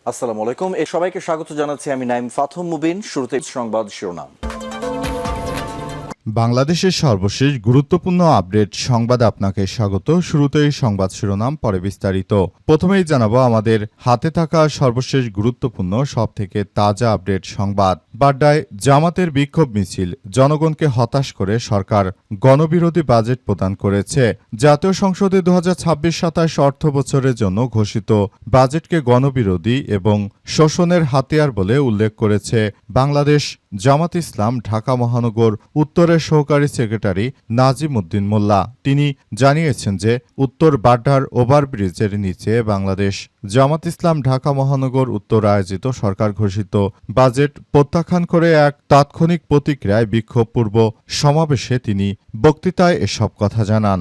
আসসালামু আলাইকুম। সবাইকে স্বাগত জানাচ্ছি আমি নাইম ফাথম মুবিন। শুরুতে সংবাদ শিরোনাম। বাংলাদেশের সর্বশেষ গুরুত্বপূর্ণ আপডেট সংবাদে আপনাকে স্বাগত। শুরুতেই সংবাদ শিরোনাম, পরে বিস্তারিত। প্রথমেই জানাবো আমাদের হাতে থাকা সর্বশেষ গুরুত্বপূর্ণ সবথেকে তাজা আপডেট সংবাদ। বাড্ডায় জামাতের বিক্ষোভ মিছিল, জনগণকে হতাশ করে সরকার গণবিরোধী বাজেট প্রদান করেছে। জাতীয় সংসদে 2026-27 অর্থ বছরের জন্য ঘোষিত বাজেটকে গণবিরোধী এবং শোষণের হাতিয়ার বলে উল্লেখ করেছে বাংলাদেশ জামাত ইসলাম ঢাকা মহানগর উত্তরের সহকারী সেক্রেটারি নাজিম উদ্দিন মোল্লা। তিনি জানিয়েছেন যে উত্তর বাড্ডার ওভারব্রিজের নিচে বাংলাদেশ জামাত ইসলাম ঢাকা মহানগর উত্তর আয়োজিত সরকার ঘোষিত বাজেট প্রত্যাখ্যান করে এক তাৎক্ষণিক প্রতিক্রিয়ায় বিক্ষোভপূর্ব সমাবেশে তিনি বক্তৃতায় এসব কথা জানান।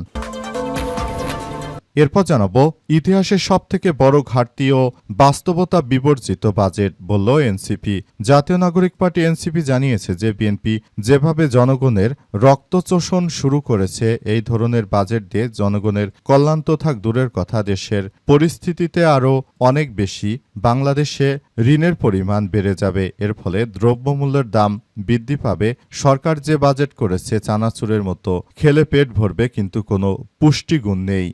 এরপর জানাবো ইতিহাসের সবথেকে বড় ঘাটতি ও বাস্তবতা বিবর্জিত বাজেট, বলল এনসিপি। জাতীয় নাগরিক পার্টি এনসিপি জানিয়েছে যে বিএনপি যেভাবে জনগণের রক্তচোষণ শুরু করেছে, এই ধরনের বাজেট দিয়ে জনগণের কল্যাণ তো থাক দূরের কথা, দেশের পরিস্থিতিতে আরও অনেক বেশি বাংলাদেশে ঋণের পরিমাণ বেড়ে যাবে। এর ফলে দ্রব্যমূল্যের দাম বৃদ্ধি পাবে। সরকার যে বাজেট করেছে চানাচুরের মতো, খেলে পেট ভরবে কিন্তু কোনো পুষ্টিগুণ নেই।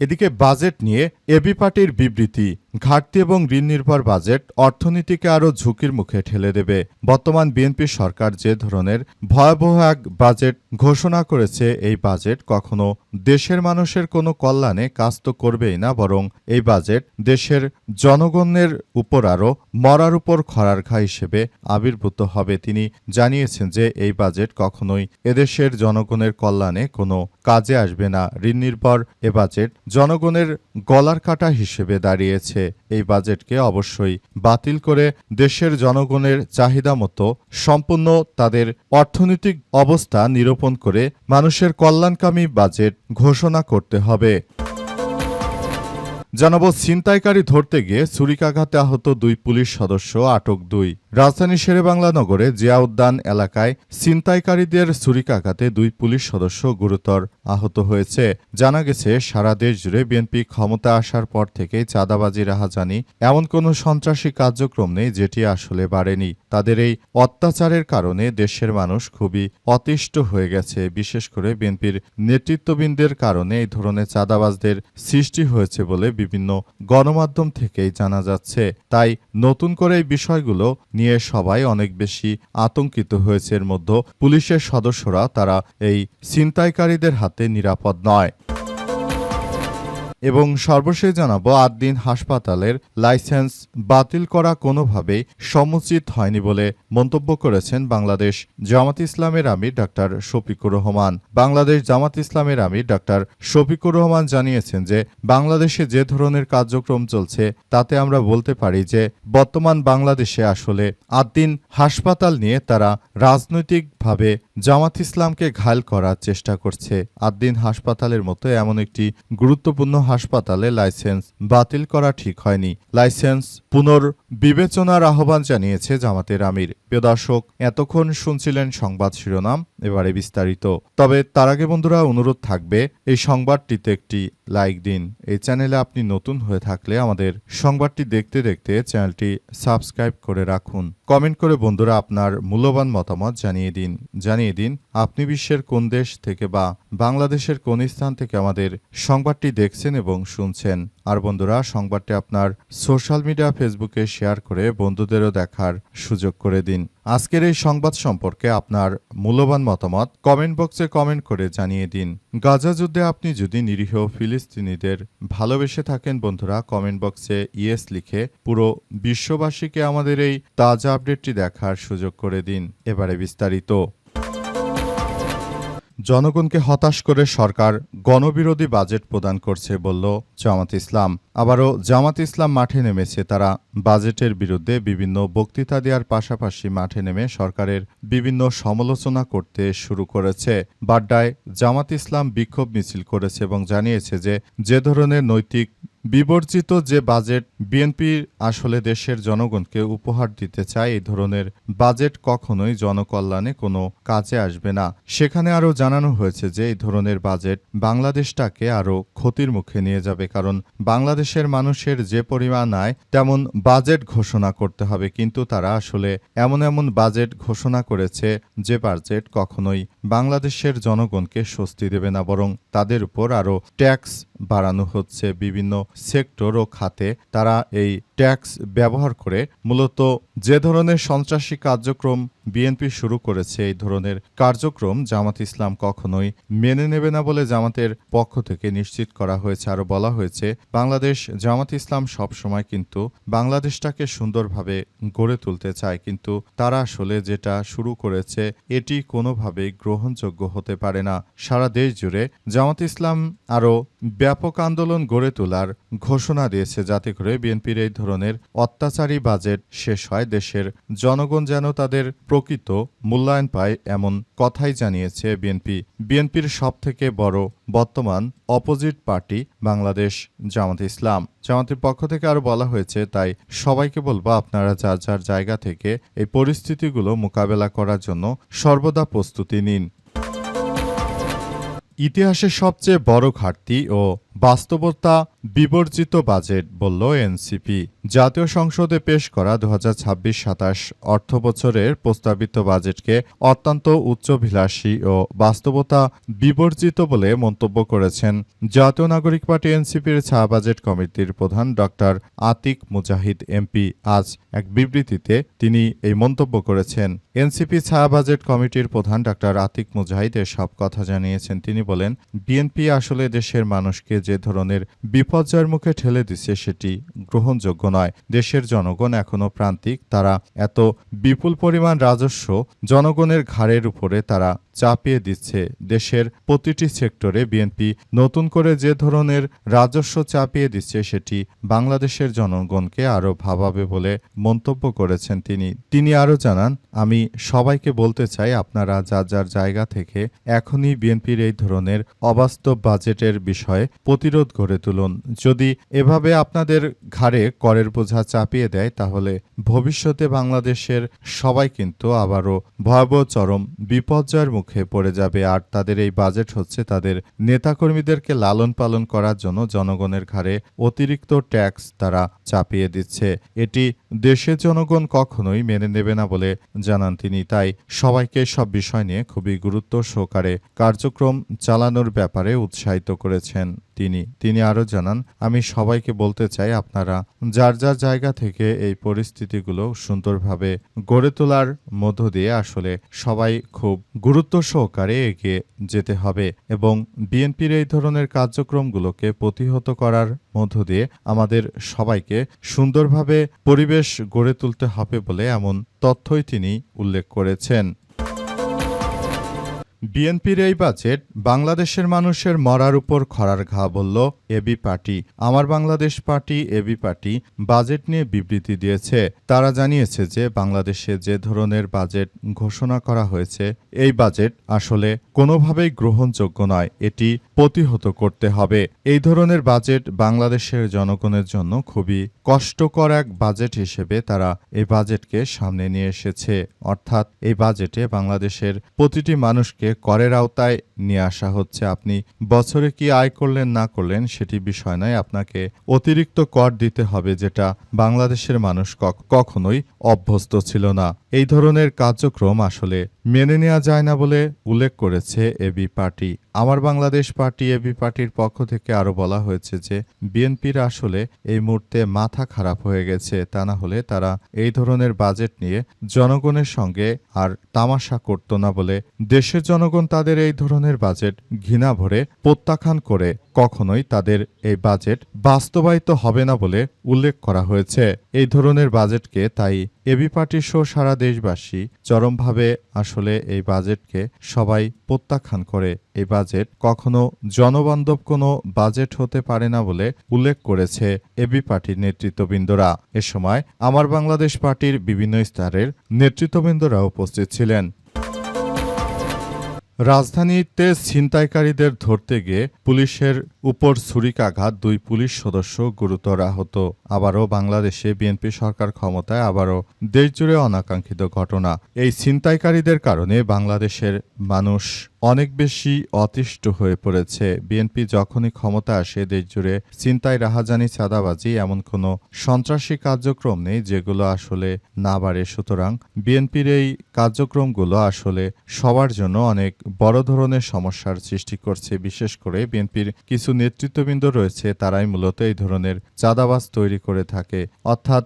এদিকে বাজেট নিয়ে এবি পার্টির বিবৃতি, ঘাটতি এবং ঋণ নির্ভর বাজেট অর্থনীতিকে আরও ঝুঁকির মুখে ঠেলে দেবে। বর্তমান বিএনপি সরকার যে ধরনের ভয়াবহ এক বাজেট ঘোষণা করেছে, এই বাজেট কখনো দেশের মানুষের কোনো কল্যাণে কাজ তো করবেই না, বরং এই বাজেট দেশের জনগণের উপর আরও মরার উপর খড়ার ঘা হিসেবে আবির্ভূত হবে। তিনি জানিয়েছেন যে এই বাজেট কখনোই এদেশের জনগণের কল্যাণে কোনো কাজে আসবে না। ঋণ নির্ভর এ বাজেট জনগণের গলার কাটা হিসেবে দাঁড়িয়েছে। এই বাজেটকে অবশ্যই বাতিল করে দেশের জনগণের চাহিদা মতো সম্পূর্ণ তাদের অর্থনৈতিক অবস্থা নিরূপণ করে মানুষের কল্যাণকামী বাজেট ঘোষণা করতে হবে। জানাবো ছিনতাইকারী ধরতে গিয়ে ছুরিকাঘাতে আহত 2 পুলিশ সদস্য আটক 2। রাজধানী শেরেবাংলা নগরে জিয়া উদ্যান এলাকায় ছিনতাইকারীদের ছুরিকাঘাতে 2 পুলিশ সদস্য গুরুতর আহত হয়েছে। জানা গেছে সারা দেশ জুড়ে বিএনপি ক্ষমতা আসার পর থেকেই চাঁদাবাজি, রাহাজানি এমন কোনো সন্ত্রাসী কার্যক্রম নেই যেটি আসলে বাড়েনি। তাদের এই অত্যাচারের কারণে দেশের মানুষ খুবই অতিষ্ঠ হয়ে গেছে। বিশেষ করে বিএনপির নেতৃত্ববৃন্দের কারণে এই ধরনের চাঁদাবাজদের সৃষ্টি হয়েছে বলে বিভিন্ন গণমাধ্যম থেকেই জানা যাচ্ছে। তাই নতুন করে এই বিষয়গুলো নিয়ে সবাই অনেক বেশি আতঙ্কিত হয়েছে। এর মধ্যে পুলিশের সদস্যরা তারা এই ছিনতাইকারীদের হাতে নিরাপদ নয়। এবং সর্বশেষ জানাবো 8 দিন হাসপাতালের লাইসেন্স বাতিল করা কোনোভাবেই সমুচিত হয়নি বলে মন্তব্য করেছেন বাংলাদেশ জামাত ইসলামের আমির ডাক্তার শফিকুর রহমান। বাংলাদেশ জামাত ইসলামের আমির ডাক্তার শফিকুর রহমান জানিয়েছেন যে বাংলাদেশে যে ধরনের কার্যক্রম চলছে তাতে আমরা বলতে পারি যে বর্তমান বাংলাদেশে আসলে 8 দিন হাসপাতাল নিয়ে তারা রাজনৈতিকভাবে জামাত ইসলামকে ঘায়েল করার চেষ্টা করছে। 8 দিন হাসপাতালের মতো এমন একটি গুরুত্বপূর্ণ হাসপাতালে লাইসেন্স বাতিল করা ঠিক হয়নি। লাইসেন্স পুনর্বিবেচনার আহ্বান জানিয়েছে জামাতের আমির। প্রিয় দর্শক, এতক্ষণ শুনছিলেন সংবাদ শিরোনাম, এবারে বিস্তারিত। তবে তার আগে বন্ধুরা অনুরোধ থাকবে এই সংবাদটিতে একটি লাইক দিন। এই চ্যানেলে আপনি নতুন হয়ে থাকলে আমাদের সংবাদটি দেখতে দেখতে চ্যানেলটি সাবস্ক্রাইব করে রাখুন। কমেন্ট করে বন্ধুরা আপনার মূল্যবান মতামত জানিয়ে দিন আপনি বিশ্বের কোন দেশ থেকে বা বাংলাদেশের কোন স্থান থেকে আমাদের সংবাদটি দেখছেন এবং শুনছেন। আর বন্ধুরা, সংবাদটি আপনার সোশ্যাল মিডিয়া ফেসবুকে শেয়ার করে বন্ধুদেরও দেখার সুযোগ করে দিন। আজকের এই সংবাদ সম্পর্কে আপনার মূল্যবান মতামত কমেন্ট বক্সে কমেন্ট করে জানিয়ে দিন। গাজা যুদ্ধে আপনি যদি নিরীহ ফিলিস্তিনিদের ভালোবেসে থাকেন বন্ধুরা, কমেন্ট বক্সে ইয়েস লিখে পুরো বিশ্ববাসীকে আমাদের এই তাজা আপডেটটি দেখার সুযোগ করে দিন। এবারে বিস্তারিত। জনগণকে হতাশ করে সরকার গণবিরোধী বাজেট প্রদান করছে, বলল জামাত ইসলাম। আবারও জামাত ইসলাম মাঠে নেমেছে। তারা বাজেটের বিরুদ্ধে বিভিন্ন বক্তৃতা দেওয়ার পাশাপাশি মাঠে নেমে সরকারের বিভিন্ন সমালোচনা করতে শুরু করেছে। বাড্ডায় জামাত ইসলাম বিক্ষোভ মিছিল করেছে এবং জানিয়েছে যে ধরনের নৈতিক বিবর্জিত যে বাজেট বিএনপি আসলে দেশের জনগণকে উপহার দিতে চায়, এই ধরনের বাজেট কখনোই জনকল্যাণে কোনো কাজে আসবে না। সেখানে আরও জানানো হয়েছে যে এই ধরনের বাজেট বাংলাদেশটাকে আরও ক্ষতির মুখে নিয়ে যাবে, কারণ বাংলাদেশের মানুষের যে পরিমাণ আয় তেমন বাজেট ঘোষণা করতে হবে, কিন্তু তারা আসলে এমন এমন বাজেট ঘোষণা করেছে যে বাজেট কখনোই বাংলাদেশের জনগণকে স্বস্তি দেবে না, বরং তাদের উপর আরও ট্যাক্স বাড়ানো হচ্ছে। বিভিন্ন সেক্টর ও খাতে তারা এই ট্যাক্স ব্যবহার করে মূলত যে ধরনের সন্ত্রাসী কার্যক্রম বিএনপি শুরু করেছে, এই ধরনের কার্যক্রম জামাত ইসলাম কখনোই মেনে নেবে না বলে জামাতের পক্ষ থেকে নিশ্চিত করা হয়েছে। আরও বলা হয়েছে, বাংলাদেশ জামাত ইসলাম সবসময় কিন্তু বাংলাদেশটাকে সুন্দরভাবে গড়ে তুলতে চায়, কিন্তু তারা আসলে যেটা শুরু করেছে এটি কোনোভাবেই গ্রহণযোগ্য হতে পারে না। সারা দেশ জুড়ে জামাত ইসলাম আরও ব্যাপক আন্দোলন গড়ে তোলার ঘোষণা দিয়েছে, যাতে করে বিএনপির এই ধরনের অত্যাচারী বাজেট শেষ হয়, দেশের জনগণ যেন তাদের প্রকৃত মূল্যায়ন পায়, এমন কথাই জানিয়েছে বিএনপি। বিএনপির সবথেকে বড় বর্তমান অপোজিট পার্টি বাংলাদেশ জামাত ইসলাম। জামাতের পক্ষ থেকে আরও বলা হয়েছে, তাই সবাইকে বলবো আপনারা যার যার জায়গা থেকে এই পরিস্থিতিগুলো মোকাবেলা করার জন্য সর্বদা প্রস্তুতি নিন। ইতিহাসের সবচেয়ে বড় ঘাটতি ও বাস্তবতা বিবর্জিত বাজেট বলল এনসিপি। জাতীয় সংসদে পেশ করা 2026-27 অর্থবছরের প্রস্তাবিত বাজেটকে অত্যন্ত উচ্চাভিলাষী ও বাস্তবতা বিবর্জিত বলে মন্তব্য করেছেন জাতীয় নাগরিক পার্টি এনসিপির ছায়া বাজেট কমিটির প্রধান ডক্টর আতিক মুজাহিদ এমপি। আজ এক বিবৃতিতে তিনি এই মন্তব্য করেছেন। এনসিপি ছায়া বাজেট কমিটির প্রধান ডক্টর আতিক মুজাহিদ এসব কথা জানিয়েছেন। তিনি বলেন, বিএনপি আসলে দেশের মানুষকে যে ধরনের বিপর্যয়ের মুখে ঠেলে দিচ্ছে সেটি গ্রহণযোগ্য নয়। দেশের জনগণ এখনো প্রান্তিক, তারা এত বিপুল পরিমাণ রাজস্ব জনগণের ঘাড়ের উপরে তারা চাপিয়ে দিচ্ছে। দেশের প্রতিটি সেক্টরে বিএনপি নতুন করে যে ধরনের রাজস্ব চাপিয়ে দিচ্ছে সেটি বাংলাদেশের জনগণকে আরও ভাবাবে বলে মন্তব্য করেছেন তিনি আরও জানান, আমি সবাইকে বলতে চাই, আপনারা যার যার জায়গা থেকে এখনই বিএনপির এই ধরনের অবাস্তব বাজেটের বিষয়ে প্রতিরোধ গড়ে তুলুন। যদি এভাবে আপনাদের ঘাড়ে করের বোঝা চাপিয়ে দেয়, তাহলে ভবিষ্যতে বাংলাদেশের সবাই কিন্তু আবারও ভয়াবহ চরম বিপর্যয়ের মুখে পড়ে যাবে। আর তাদের এই বাজেট হচ্ছে তাদের নেতাকর্মীদেরকে লালন পালন করার জন্য জনগণের ঘাড়ে অতিরিক্ত ট্যাক্স তারা চাপিয়ে দিচ্ছে। এটি দেশের জনগণ কখনোই মেনে নেবে না বলে জানান তিনি। তাই সবাইকে সব বিষয় নিয়ে খুবই গুরুত্ব সহকারে কার্যক্রম চালানোর ব্যাপারে উৎসাহিত করেছেন তিনি আরও জানান, আমি সবাইকে বলতে চাই, আপনারা যার যার জায়গা থেকে এই পরিস্থিতিগুলো সুন্দরভাবে গড়ে তোলার মধ্য দিয়ে আসলে সবাই খুব গুরুত্ব সহকারে এগিয়ে যেতে হবে এবং বিএনপির এই ধরনের কার্যক্রমগুলোকে প্রতিহত করার মধ্য দিয়ে আমাদের সবাইকে সুন্দরভাবে পরিবেশ গড়ে তুলতে হবে বলে এমন তথ্যই তিনি উল্লেখ করেছেন। বিএনপির এই বাজেট বাংলাদেশের মানুষের মরার উপর খড়ার ঘা বলল এবি পার্টি। আমার Bangladesh party AB party budget নিয়ে বিবৃতি দিয়েছে। তারা জানিয়েছে যে বাংলাদেশে যে ধরনের বাজেট ঘোষণা করা হয়েছে এই বাজেট আসলে কোনোভাবেই গ্রহণযোগ্য নয়, এটি প্রতিহত করতে হবে। এই ধরনের বাজেট বাংলাদেশের জনগণের জন্য খুবই কষ্টকর এক বাজেট হিসেবে তারা এই বাজেটকে সামনে নিয়ে এসেছে। অর্থাৎ এই বাজেটে বাংলাদেশের প্রতিটি মানুষকে করের আওতায় নিয়ে আসা হচ্ছে। আপনি বছরে কি আয় করলেন না করলেন সেটি বিষয় নয়, আপনাকে অতিরিক্ত কর দিতে হবে, যেটা বাংলাদেশের মানুষ কখনোই অভ্যস্ত ছিল না। এই ধরনের কার্যক্রম আসলে মেনে নেওয়া যায় না বলে উল্লেখ করেছে এবি পার্টি। আমার বাংলাদেশ পার্টি এবি পার্টির পক্ষ থেকে আরও বলা হয়েছে যে বিএনপির আসলে এই মুহূর্তে মাথা খারাপ হয়ে গেছে, তা না হলে তারা এই ধরনের বাজেট নিয়ে জনগণের সঙ্গে আর তামাশা করত না বলে দেশের জনগণ তাদের এই ধরনের বাজেট ঘৃণা ভরে প্রত্যাখ্যান করে কখনোই তাদের এই বাজেট বাস্তবায়িত হবে না বলে উল্লেখ করা হয়েছে। এই ধরনের বাজেটকে তাই এবি পার্টি সহ সারা দেশবাসী চরমভাবে আসলে এই বাজেটকে সবাই প্রত্যাখ্যান করে। এই বাজেট কখনো জনবান্ধব কোনো বাজেট হতে পারে না বলে উল্লেখ করেছে এবি পার্টির নেতৃত্ববৃন্দরা। এ সময় আমার বাংলাদেশ পার্টির বিভিন্ন স্তরের নেতৃত্ববৃন্দরা উপস্থিত ছিলেন। রাজধানীতে ছিনতাইকারীদের ধরতে গিয়ে পুলিশের উপর ছুরিকাঘাত, 2 পুলিশ সদস্য গুরুতর আহত। আবারও বাংলাদেশে বিএনপি সরকার ক্ষমতায়, আবারও দেশজুড়ে অনাকাঙ্ক্ষিত ঘটনা। এই ছিনতাইকারীদের কারণে বাংলাদেশের মানুষ অনেক বেশি অতিষ্ঠ হয়ে পড়েছে। বিএনপি যখনই ক্ষমতা আসে দেশজুড়ে ছিনতাই, রাহাজানি, চাঁদাবাজি এমন কোনো সন্ত্রাসী কার্যক্রম নেই যেগুলো আসলে না বাড়ে। সুতরাং বিএনপির এই কার্যক্রমগুলো আসলে সবার জন্য অনেক বড় ধরনের সমস্যার সৃষ্টি করছে। বিশেষ করে বিএনপির কিছু নেতৃত্ববৃন্দ রয়েছে, তারাই মূলত এই ধরনের চাঁদাবাজ তৈরি করে থাকে। অর্থাৎ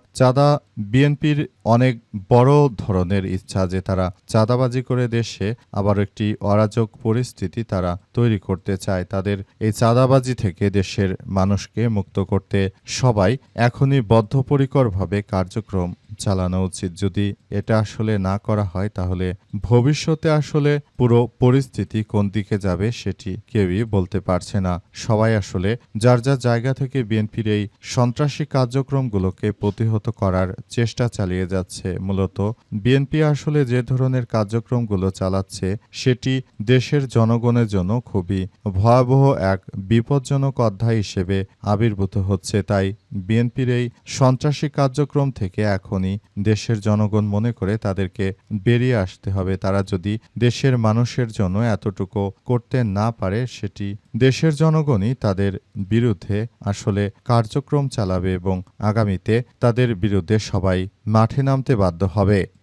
বিএনপির অনেক বড় ধরনের ইচ্ছা যে তারা চাঁদাবাজি করে দেশে আবার একটি অরাজক পরিস্থিতি তারা তৈরি করতে চায়। তাদের এই চাঁদাবাজি থেকে দেশের মানুষকে মুক্ত করতে সবাই এখনই বদ্ধপরিকরভাবে কার্যক্রম চালানো উচিত। যদি এটা আসলে না করা হয় তাহলে ভবিষ্যতে আসলে পুরো পরিস্থিতি কোন দিকে যাবে সেটি কেউই বলতে পারছে না। সবাই আসলে যার যার জায়গা থেকে বিএনপির এই সন্ত্রাসী কার্যক্রমগুলোকে প্রতিহত করার চেষ্টা চালিয়ে যাচ্ছে। মূলত বিএনপি আসলে যে ধরনের কার্যক্রমগুলো চালাচ্ছে সেটি দেশের জনগণের জন্য খুবই ভয়াবহ এক বিপজ্জনক অধ্যায় হিসেবে আবির্ভূত হচ্ছে। তাই বিএনপির এই সন্ত্রাসী কার্যক্রম থেকে এখনই দেশের জনগণ মনে করে তাদেরকে বেরিয়ে আসতে হবে। তারা যদি দেশের মানুষের জন্য এতটুকু করতে না পারে, সেটি দেশের জনগণই তাদের বিরুদ্ধে আসলে কার্যক্রম চালাবে এবং আগামীতে তাদের বিরুদ্ধে সবাই মাঠে নামতে বাধ্য হবে।